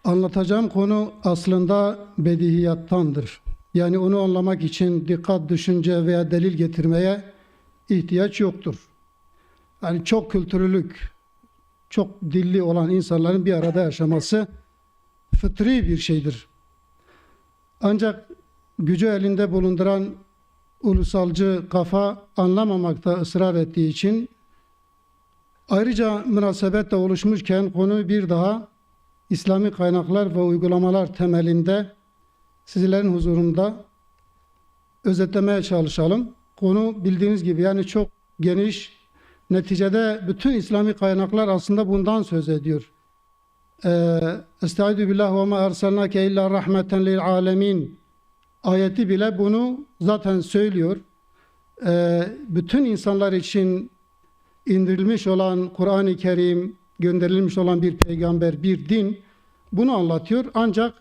Anlatacağım konu aslında bedihiyattandır. Yani onu anlamak için dikkat, düşünce veya delil getirmeye ihtiyaç yoktur. Yani çok kültürlülük, çok dilli olan insanların bir arada yaşaması fıtri bir şeydir. Ancak gücü elinde bulunduran ulusalcı kafa anlamamakta ısrar ettiği için ayrıca münasebet de oluşmuşken konuyu bir daha İslami kaynaklar ve uygulamalar temelinde sizlerin huzurunda özetlemeye çalışalım. Konu bildiğiniz gibi yani çok geniş. Neticede bütün İslami kaynaklar aslında bundan söz ediyor. Estaizu billah ve ma erselnake illa rahmeten lil alemin ayeti bile bunu zaten söylüyor. Bütün insanlar için indirilmiş olan Kur'an-ı Kerim, gönderilmiş olan bir peygamber, bir din bunu anlatıyor. Ancak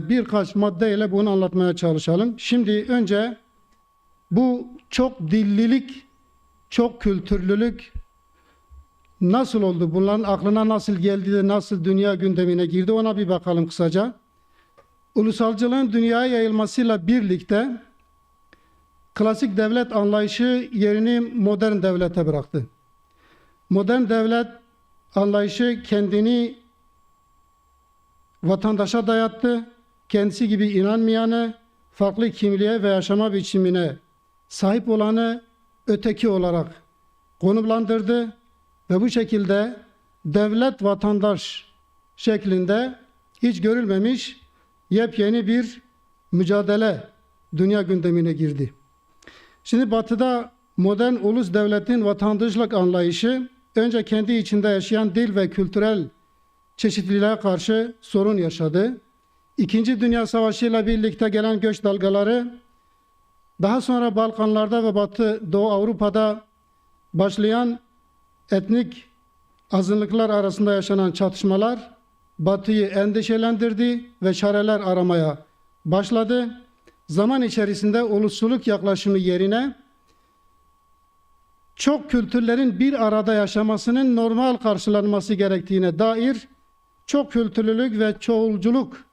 birkaç maddeyle bunu anlatmaya çalışalım. Şimdi önce bu çok dillilik, çok kültürlülük nasıl oldu? Bunların aklına nasıl geldi de nasıl dünya gündemine girdi? Ona bir bakalım kısaca. Ulusalcılığın dünyaya yayılmasıyla birlikte klasik devlet anlayışı yerini modern devlete bıraktı. Modern devlet anlayışı kendini vatandaşa dayattı. Kendisi gibi inanmayanı, farklı kimliğe ve yaşama biçimine sahip olanı öteki olarak konumlandırdı ve bu şekilde devlet vatandaş şeklinde hiç görülmemiş yepyeni bir mücadele dünya gündemine girdi. Şimdi Batı'da modern ulus devletin vatandaşlık anlayışı önce kendi içinde yaşayan dil ve kültürel çeşitliliğe karşı sorun yaşadı. İkinci Dünya Savaşı ile birlikte gelen göç dalgaları, daha sonra Balkanlarda ve Batı Doğu Avrupa'da başlayan etnik azınlıklar arasında yaşanan çatışmalar Batı'yı endişelendirdi ve çareler aramaya başladı. Zaman içerisinde ulusçuluk yaklaşımı yerine çok kültürlerin bir arada yaşamasının normal karşılanması gerektiğine dair çok kültürlülük ve çoğulculuk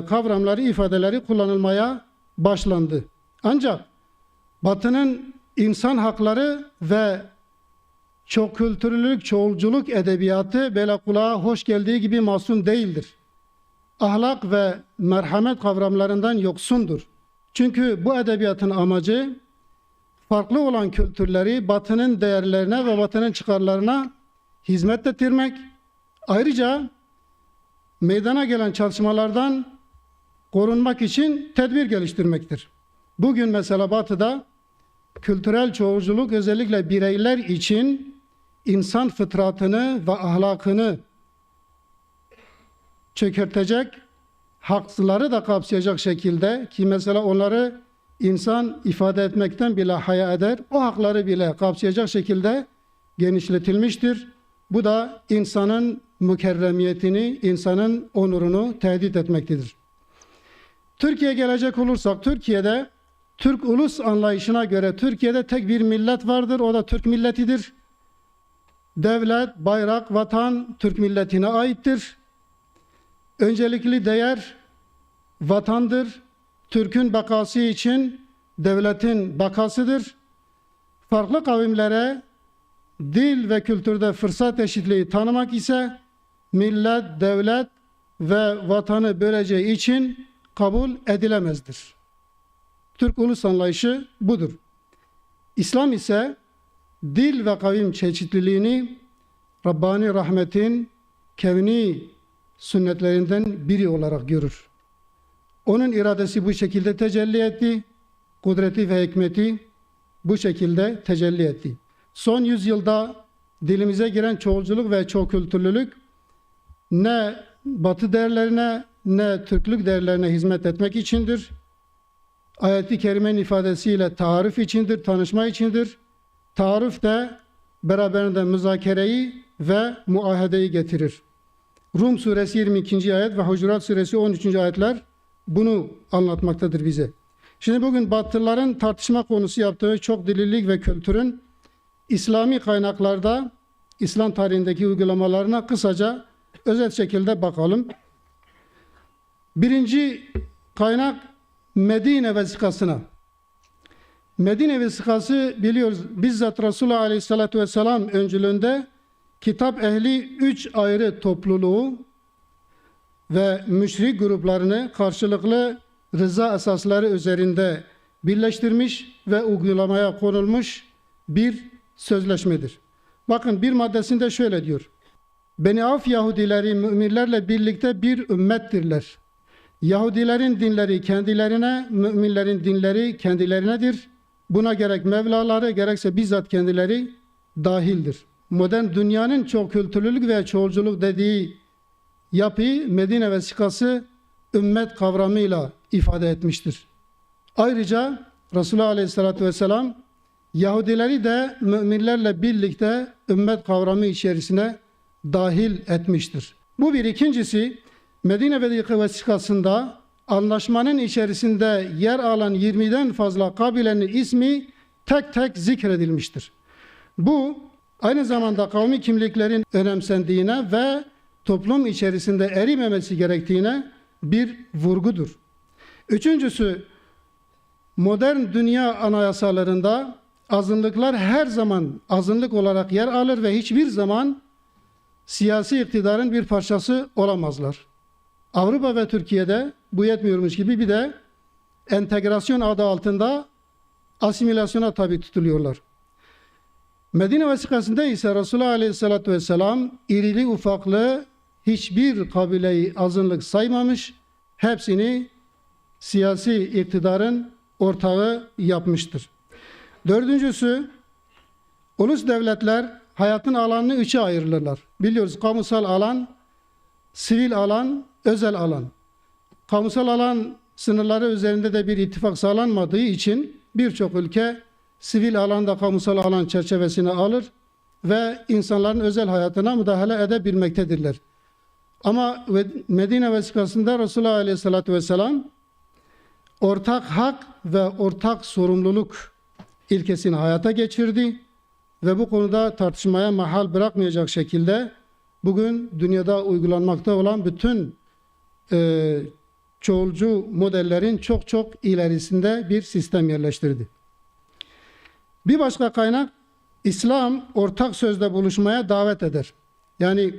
kavramları, ifadeleri kullanılmaya başlandı. Ancak Batı'nın insan hakları ve çok kültürlülük, çoğulculuk edebiyatı böyle kulağa hoş geldiği gibi masum değildir. Ahlak ve merhamet kavramlarından yoksundur. Çünkü bu edebiyatın amacı farklı olan kültürleri Batı'nın değerlerine ve Batı'nın çıkarlarına hizmet ettirmek, ayrıca meydana gelen çatışmalardan korunmak için tedbir geliştirmektir. Bugün mesela Batı'da kültürel çoğulculuk özellikle bireyler için insan fıtratını ve ahlakını çökertecek, hakları da kapsayacak şekilde ki mesela onları insan ifade etmekten bile haya eder, o hakları bile kapsayacak şekilde genişletilmiştir. Bu da insanın mükerremiyetini, insanın onurunu tehdit etmektedir. Türkiye'ye gelecek olursak, Türkiye'de Türk ulus anlayışına göre Türkiye'de tek bir millet vardır, o da Türk milletidir. Devlet, bayrak, vatan Türk milletine aittir. Öncelikli değer vatandır. Türk'ün bakası için devletin bakasıdır. Farklı kavimlere dil ve kültürde fırsat eşitliği tanımak ise millet, devlet ve vatanı böleceği için kabul edilemezdir. Türk ulus anlayışı budur. İslam ise dil ve kavim çeşitliliğini Rabbani rahmetin kevni sünnetlerinden biri olarak görür. Onun iradesi bu şekilde tecelli etti, kudreti ve hikmeti bu şekilde tecelli etti. Son yüzyılda dilimize giren çoğulculuk ve çoğukültürlülük ne Batı değerlerine ne Türklük değerlerine hizmet etmek içindir. Ayet-i Kerime'nin ifadesiyle taarruf içindir, tanışma içindir. Taarruf de beraberinde müzakereyi ve muahedeyi getirir. Rum suresi 22. ayet ve Hucurat suresi 13. ayetler bunu anlatmaktadır bize. Şimdi bugün Batılıların tartışma konusu yaptığı çok dillilik ve kültürün İslami kaynaklarda İslam tarihindeki uygulamalarına kısaca özet şekilde bakalım. Birinci kaynak Medine vesikasına. Medine vesikası biliyoruz bizzat Resulullah Aleyhisselatü Vesselam öncülüğünde kitap ehli 3 ayrı topluluğu ve müşrik gruplarını karşılıklı rıza esasları üzerinde birleştirmiş ve uygulamaya konulmuş bir sözleşmedir. Bakın bir maddesinde şöyle diyor. Beni Avf Yahudileri müminlerle birlikte bir ümmettirler. Yahudilerin dinleri kendilerine, müminlerin dinleri kendilerinedir. Buna gerek Mevlaları gerekse bizzat kendileri dahildir. Modern dünyanın çok kültürlülük ve çoğulculuk dediği yapıyı Medine vesikası ümmet kavramıyla ifade etmiştir. Ayrıca Resulullah Aleyhisselatü Vesselam Yahudileri de müminlerle birlikte ümmet kavramı içerisine dahil etmiştir. Bu bir. İkincisi, Medine vesikasında anlaşmanın içerisinde yer alan 20'den fazla kabilenin ismi tek tek zikredilmiştir. Bu aynı zamanda kavmi kimliklerin önemsendiğine ve toplum içerisinde erimemesi gerektiğine bir vurgudur. Üçüncüsü, modern dünya anayasalarında azınlıklar her zaman azınlık olarak yer alır ve hiçbir zaman siyasi iktidarın bir parçası olamazlar. Avrupa ve Türkiye'de bu yetmiyormuş gibi bir de entegrasyon adı altında asimilasyona tabi tutuluyorlar. Medine vesikasında ise Resulullah Aleyhisselatü Vesselam irili ufaklı hiçbir kabileyi azınlık saymamış, hepsini siyasi iktidarın ortağı yapmıştır. Dördüncüsü, ulus devletler hayatın alanını üçe ayırırlar. Biliyoruz kamusal alan, sivil alan, özel alan. Kamusal alan sınırları üzerinde de bir ittifak sağlanmadığı için birçok ülke sivil alanda kamusal alan çerçevesine alır ve insanların özel hayatına müdahale edebilmektedirler. Ama Medine vesikasında Resulullah Aleyhisselatü Vesselam ortak hak ve ortak sorumluluk ilkesini hayata geçirdi ve bu konuda tartışmaya mahal bırakmayacak şekilde bugün dünyada uygulanmakta olan bütün çoğulcu modellerin çok çok ilerisinde bir sistem yerleştirdi. Bir başka kaynak, İslam ortak sözde buluşmaya davet eder. Yani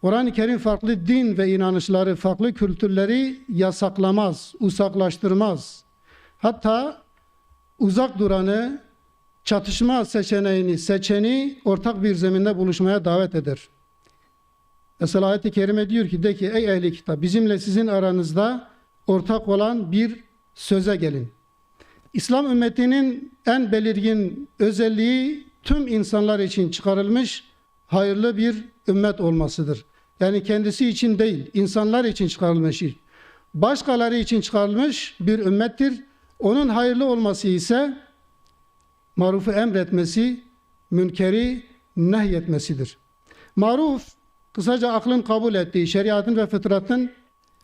Kur'an-ı Kerim farklı din ve inanışları, farklı kültürleri yasaklamaz, uzaklaştırmaz. Hatta uzak duranı, çatışma seçeneğini seçeni ortak bir zeminde buluşmaya davet eder. Mesela ayet-i kerime diyor ki, de ki ey ehli kitap, bizimle sizin aranızda ortak olan bir söze gelin. İslam ümmetinin en belirgin özelliği tüm insanlar için çıkarılmış hayırlı bir ümmet olmasıdır. Yani kendisi için değil, insanlar için çıkarılmış, başkaları için çıkarılmış bir ümmettir. Onun hayırlı olması ise marufu emretmesi, münkeri nehyetmesidir. Maruf, kısaca aklın kabul ettiği, şeriatın ve fıtratın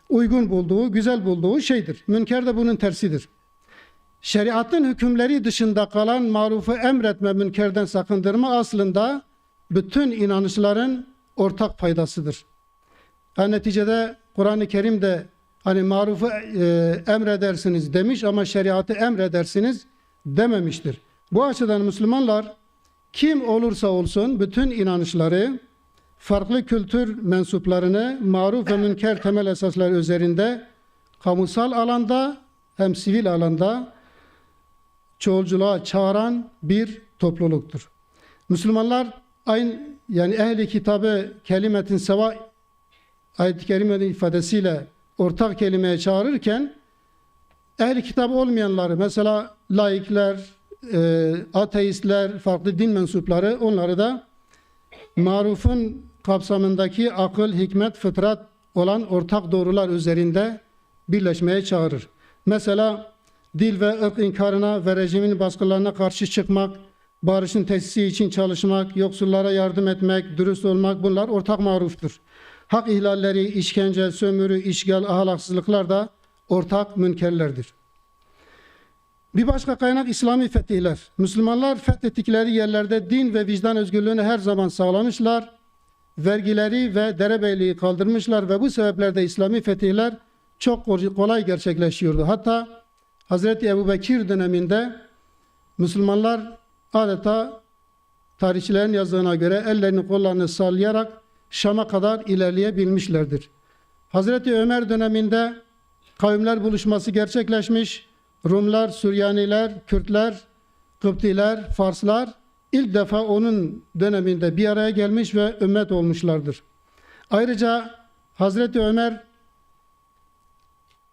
uygun bulduğu, güzel bulduğu şeydir. Münker de bunun tersidir. Şeriatın hükümleri dışında kalan marufu emretme, münkerden sakındırma aslında bütün inanışların ortak paydasıdır. Yani neticede Kur'an-ı Kerim de hani marufu emredersiniz demiş ama şeriatı emredersiniz dememiştir. Bu açıdan Müslümanlar kim olursa olsun bütün inanışları, farklı kültür mensuplarını maruf ve münker temel esaslar üzerinde kamusal alanda hem sivil alanda çoğulculuğa çağıran bir topluluktur. Müslümanlar aynı yani ehli kitabı kelimetin seva ayet-i kerimenin ifadesiyle ortak kelimeye çağırırken ehli kitap olmayanları mesela laikler, ateistler, farklı din mensupları onları da marufun kapsamındaki akıl, hikmet, fıtrat olan ortak doğrular üzerinde birleşmeye çağırır. Mesela dil ve ırk inkarına ve rejimin baskılarına karşı çıkmak, barışın tesisi için çalışmak, yoksullara yardım etmek, dürüst olmak bunlar ortak maruftur. Hak ihlalleri, işkence, sömürü, işgal, ahlaksızlıklar da ortak münkerlerdir. Bir başka kaynak İslami fetihler. Müslümanlar fethettikleri yerlerde din ve vicdan özgürlüğünü her zaman sağlamışlar vergileri ve derebeyliği kaldırmışlar ve bu sebeplerde İslami fetihler çok kolay gerçekleşiyordu. Hatta Hazreti Ebubekir döneminde Müslümanlar adeta tarihçilerin yazdığına göre ellerini kollarını sallayarak Şam'a kadar ilerleyebilmişlerdir. Hazreti Ömer döneminde kavimler buluşması gerçekleşmiş. Rumlar, Süryaniler, Kürtler, Kıptiler, Farslar ilk defa onun döneminde bir araya gelmiş ve ümmet olmuşlardır. Ayrıca Hazreti Ömer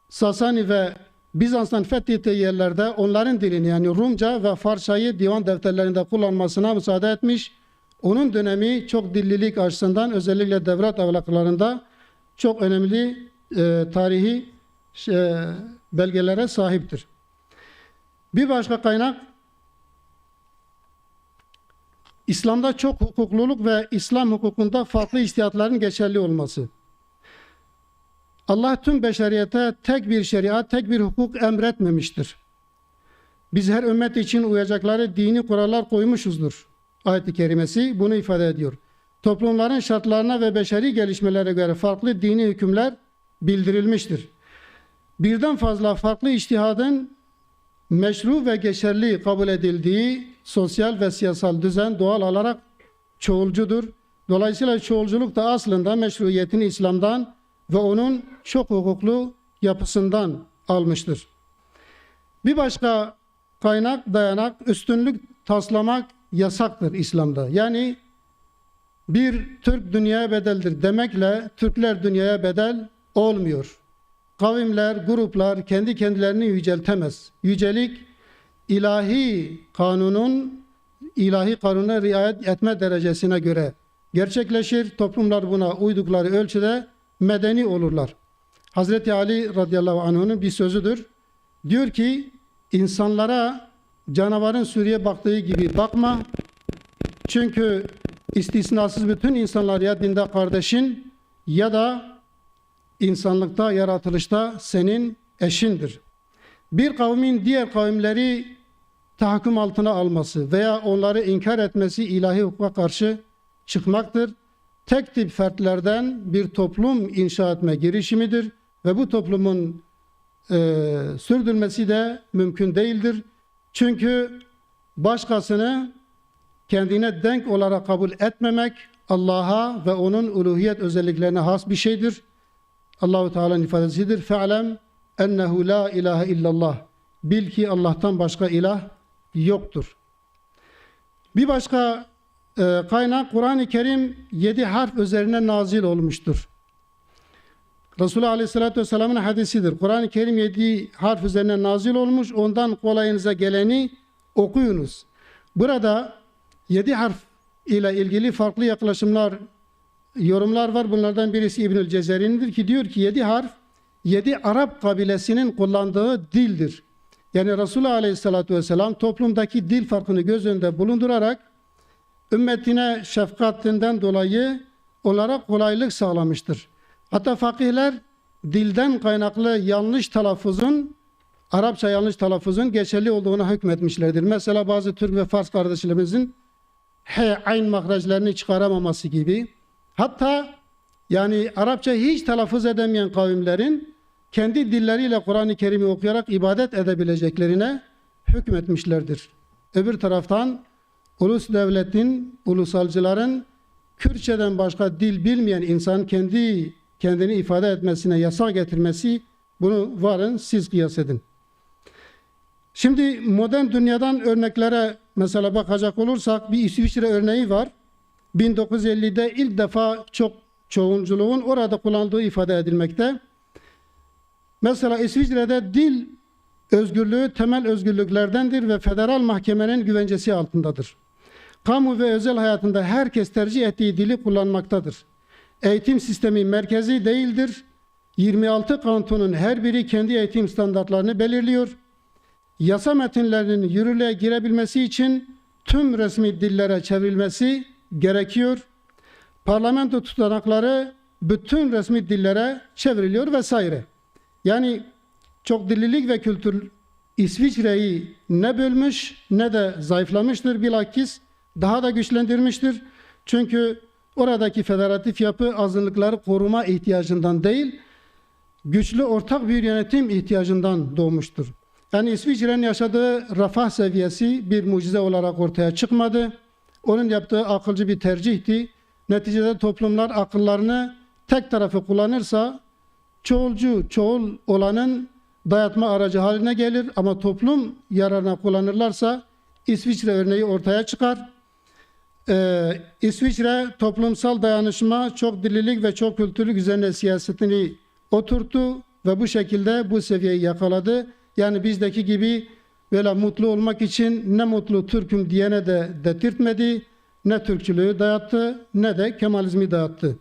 Sasani ve Bizans'tan fethettiği yerlerde onların dilini yani Rumca ve Farsçayı divan defterlerinde kullanmasına müsaade etmiş. Onun dönemi çok dillilik açısından özellikle devlet ahlaklarında çok önemli tarihi belgelere sahiptir. Bir başka kaynak İslam'da çok hukukluluk ve İslam hukukunda farklı içtihatların geçerli olması. Allah tüm beşeriyete tek bir şeriat, tek bir hukuk emretmemiştir. Biz her ümmet için uyacakları dini kurallar koymuşuzdur. Ayet-i kerimesi bunu ifade ediyor. Toplumların şartlarına ve beşeri gelişmelere göre farklı dini hükümler bildirilmiştir. Birden fazla farklı içtihadın meşru ve geçerli kabul edildiği sosyal ve siyasal düzen doğal olarak çoğulcudur. Dolayısıyla çoğulculuk da aslında meşruiyetini İslam'dan ve onun çok hukuklu yapısından almıştır. Bir başka kaynak, dayanak, üstünlük taslamak yasaktır İslam'da. Yani bir Türk dünyaya bedeldir demekle Türkler dünyaya bedel olmuyor. Kavimler, gruplar kendi kendilerini yüceltemez. Yücelik ilahi kanuna riayet etme derecesine göre gerçekleşir. Toplumlar buna uydukları ölçüde medeni olurlar. Hazreti Ali radıyallahu anh'ın bir sözüdür. Diyor ki insanlara canavarın sürüye baktığı gibi bakma. Çünkü istisnasız bütün insanlar ya dinde kardeşin ya da insanlıkta, yaratılışta senin eşindir. Bir kavmin diğer kavimleri tahakküm altına alması veya onları inkar etmesi ilahi hukuka karşı çıkmaktır. Tek tip fertlerden bir toplum inşa etme girişimidir ve bu toplumun sürdürmesi de mümkün değildir. Çünkü başkasını kendine denk olarak kabul etmemek Allah'a ve onun uluhiyet özelliklerine has bir şeydir. Allahu Teala'nın ifadesidir. Fe'lem ennehu la ilahe illallah. Bil ki Allah'tan başka ilah yoktur. Bir başka kaynak Kur'an-ı Kerim 7 harf üzerine nazil olmuştur. Resulullah Aleyhisselatü Vesselam'ın hadisidir. Kur'an-ı Kerim 7 harf üzerine nazil olmuş. Ondan kolayınıza geleni okuyunuz. Burada 7 harf ile ilgili farklı yaklaşımlar, yorumlar var. Bunlardan birisi İbnül Cezeri'nindir ki diyor ki 7 harf 7 Arap kabilesinin kullandığı dildir. Yani Resulullah Aleyhisselatü Vesselam toplumdaki dil farkını göz önünde bulundurarak ümmetine şefkatinden dolayı onlara kolaylık sağlamıştır. Hatta fakihler dilden kaynaklı yanlış telaffuzun, Arapça yanlış telaffuzun geçerli olduğuna hükmetmişlerdir. Mesela bazı Türk ve Fars kardeşlerimizin he, ayn mahrajlarını çıkaramaması gibi. Hatta yani Arapça hiç telaffuz edemeyen kavimlerin kendi dilleriyle Kur'an-ı Kerim'i okuyarak ibadet edebileceklerine hükmetmişlerdir. Öbür taraftan ulus devletin, ulusalcıların Kürtçeden başka dil bilmeyen insan kendini ifade etmesine yasak getirmesi, bunu varın siz kıyas edin. Şimdi modern dünyadan örneklere mesela bakacak olursak bir İsviçre örneği var. 1950'de ilk defa çoğunculuğun orada kullandığı ifade edilmekte. Mesela İsviçre'de dil özgürlüğü temel özgürlüklerdendir ve federal mahkemenin güvencesi altındadır. Kamu ve özel hayatında herkes tercih ettiği dili kullanmaktadır. Eğitim sistemi merkezi değildir. 26 kantonun her biri kendi eğitim standartlarını belirliyor. Yasa metinlerinin yürürlüğe girebilmesi için tüm resmi dillere çevrilmesi gerekiyor. Parlamento tutanakları bütün resmi dillere çevriliyor vesaire. Yani çok dillilik ve kültür İsviçre'yi ne bölmüş ne de zayıflamıştır, bilakis daha da güçlendirmiştir. Çünkü oradaki federatif yapı azınlıkları koruma ihtiyacından değil, güçlü ortak bir yönetim ihtiyacından doğmuştur. Yani İsviçre'nin yaşadığı refah seviyesi bir mucize olarak ortaya çıkmadı. Onun yaptığı akılcı bir tercihti. Neticede toplumlar akıllarını tek tarafı kullanırsa çoğul olanın dayatma aracı haline gelir ama toplum yararına kullanırlarsa İsviçre örneği ortaya çıkar. İsviçre toplumsal dayanışma, çok dillilik ve çok kültürlük üzerine siyasetini oturttu ve bu şekilde bu seviyeyi yakaladı. Yani bizdeki gibi böyle mutlu olmak için ne mutlu Türk'üm diyene de dedirtmedi, ne Türkçülüğü dayattı, ne de Kemalizmi dayattı.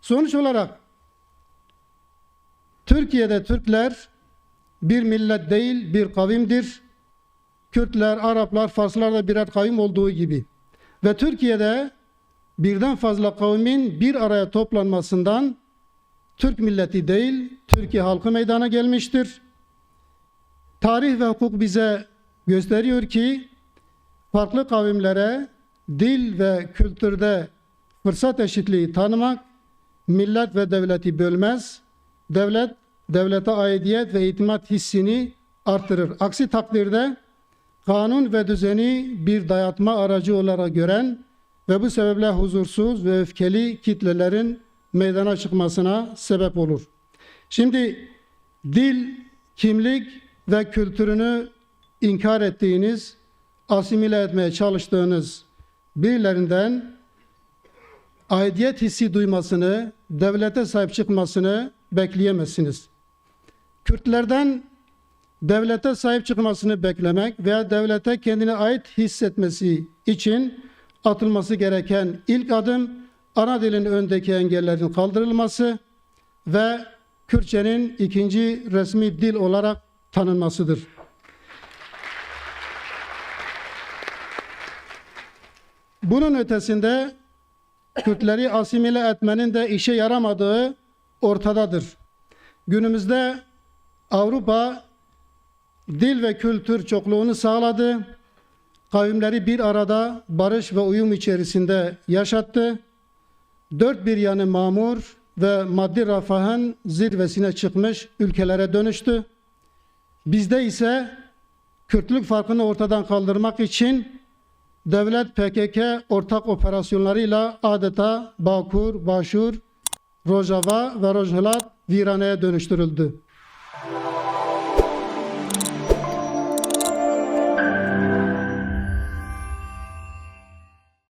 Sonuç olarak Türkiye'de Türkler bir millet değil, bir kavimdir. Kürtler, Araplar, Farslar da birer kavim olduğu gibi. Ve Türkiye'de birden fazla kavmin bir araya toplanmasından Türk milleti değil, Türkiye halkı meydana gelmiştir. Tarih ve hukuk bize gösteriyor ki farklı kavimlere dil ve kültürde fırsat eşitliği tanımak millet ve devleti bölmez. Devlete aidiyet ve itimat hissini artırır. Aksi takdirde kanun ve düzeni bir dayatma aracı olarak gören ve bu sebeple huzursuz ve öfkeli kitlelerin meydana çıkmasına sebep olur. Şimdi dil, kimlik ve kültürünü inkar ettiğiniz, asimile etmeye çalıştığınız birilerinden aidiyet hissi duymasını, devlete sahip çıkmasını bekleyemezsiniz. Kürtlerden devlete sahip çıkmasını beklemek veya devlete kendine ait hissetmesi için atılması gereken ilk adım ana dilin öndeki engellerin kaldırılması ve Kürtçenin ikinci resmi dil olarak tanınmasıdır. Bunun ötesinde Kürtleri asimile etmenin de işe yaramadığı ortadadır. Günümüzde Avrupa dil ve kültür çokluğunu sağladı. Kavimleri bir arada barış ve uyum içerisinde yaşattı. Dört bir yanı mamur ve maddi refahın zirvesine çıkmış ülkelere dönüştü. Bizde ise Kürtlük farkını ortadan kaldırmak için devlet PKK ortak operasyonlarıyla adeta Bakur, Başur, Rojava ve Rojhelat viraneye dönüştürüldü.